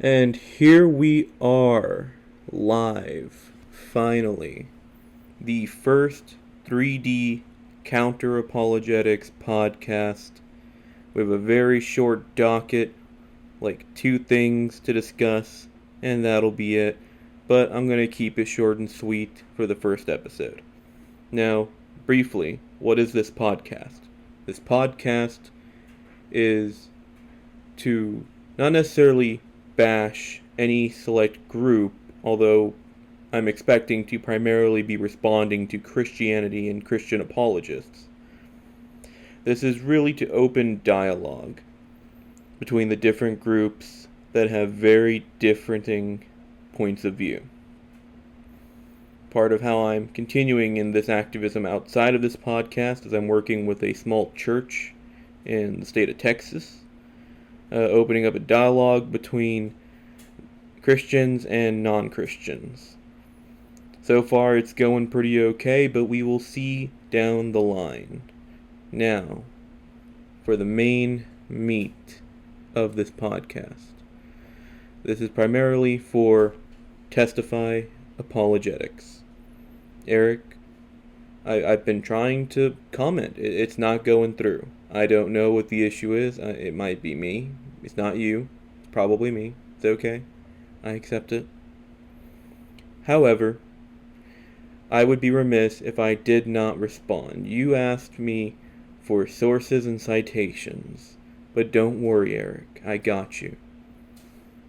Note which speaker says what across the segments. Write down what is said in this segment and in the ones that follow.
Speaker 1: And here we are, live, finally. The first 3D Counter Apologetics podcast. We have a very short docket, like 2 things to discuss, and that'll be it. But I'm going to keep it short and sweet for the first episode. Now, briefly, what is this podcast? This podcast is to not necessarily bash any select group, although I'm expecting to primarily be responding to Christianity and Christian apologists. This is really to open dialogue between the different groups that have very differing points of view. Part of how I'm continuing in this activism outside of this podcast is I'm working with a small church in the state of Texas, opening up a dialogue between Christians and non-Christians. So far it's going pretty okay, but we will see down the line. Now, for the main meat of this podcast. This is primarily for Testify Apologetics. Eric, I've been trying to comment. It's not going through. I don't know what the issue is. It might be me. It's not you. It's probably me. It's okay. I accept it. However, I would be remiss if I did not respond. You asked me for sources and citations. But don't worry, Eric. I got you.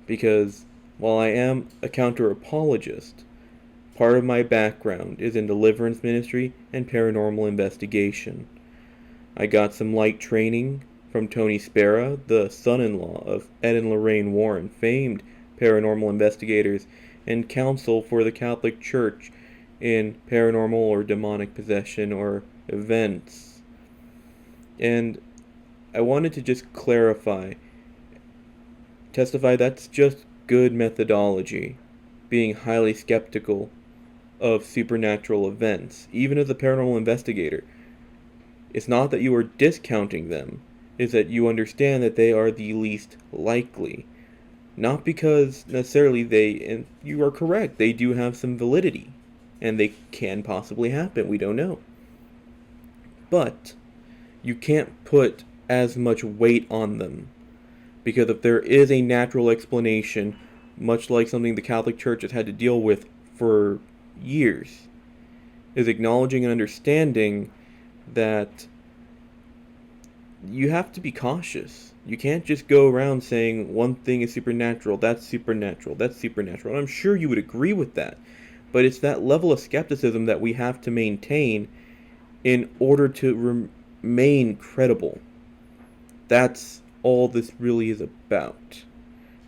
Speaker 1: Because while I am a counter-apologist, part of my background is in deliverance ministry and paranormal investigation. I got some light training from Tony Spera, the son-in-law of Ed and Lorraine Warren, famed paranormal investigators and counsel for the Catholic Church in paranormal or demonic possession or events. And I wanted to just clarify, Testify, that's just good methodology, being highly skeptical of supernatural events, even as a paranormal investigator. It's not that you are discounting them, it's that you understand that they are the least likely. Not because necessarily and you are correct, they do have some validity, and they can possibly happen, we don't know. But you can't put as much weight on them, because if there is a natural explanation, much like something the Catholic Church has had to deal with for years, is acknowledging and understanding that you have to be cautious. You can't just go around saying one thing is supernatural, that's supernatural, that's supernatural. And I'm sure you would agree with that. But it's that level of skepticism that we have to maintain in order to remain credible. That's all this really is about.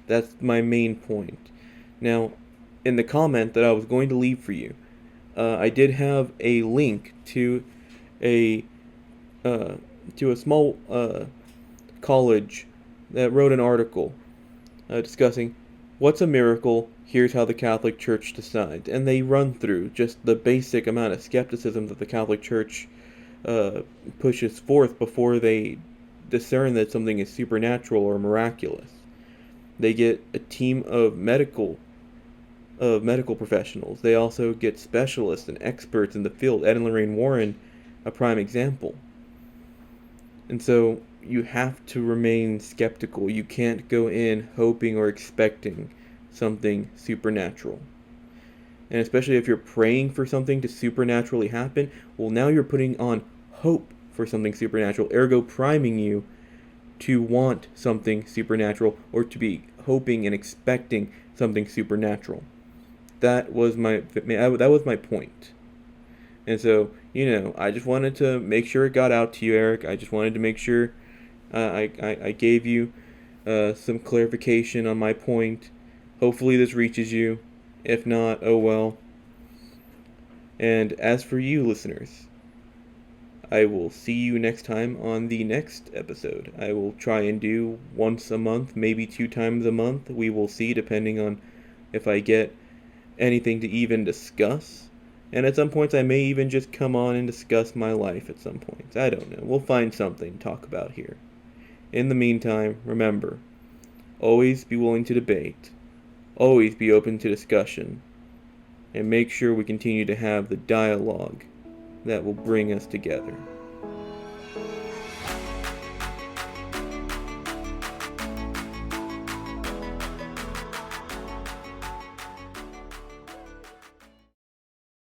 Speaker 1: That's my main point. Now, in the comment that I was going to leave for you, I did have a link to a small college that wrote an article discussing what's a miracle, here's how the Catholic Church decides. And they run through just the basic amount of skepticism that the Catholic Church pushes forth before they discern that something is supernatural or miraculous. They get a team of medical professionals. They also get specialists and experts in the field. Ed and Lorraine Warren, a prime example. And so you have to remain skeptical. You can't go in hoping or expecting something supernatural. And especially if you're praying for something to supernaturally happen, well, now you're putting on hope for something supernatural, ergo priming you to want something supernatural or to be hoping and expecting something supernatural. That was my point. And so, I just wanted to make sure it got out to you, Eric. I just wanted to make sure I gave you some clarification on my point. Hopefully this reaches you. If not, oh well. And as for you, listeners, I will see you next time on the next episode. I will try and do once a month, maybe 2 times a month. We will see, depending on if I get anything to even discuss. And at some points, I may even just come on and discuss my life at some points. I don't know. We'll find something to talk about here. In the meantime, remember, always be willing to debate. always be open to discussion, and make sure we continue to have the dialogue that will bring us together.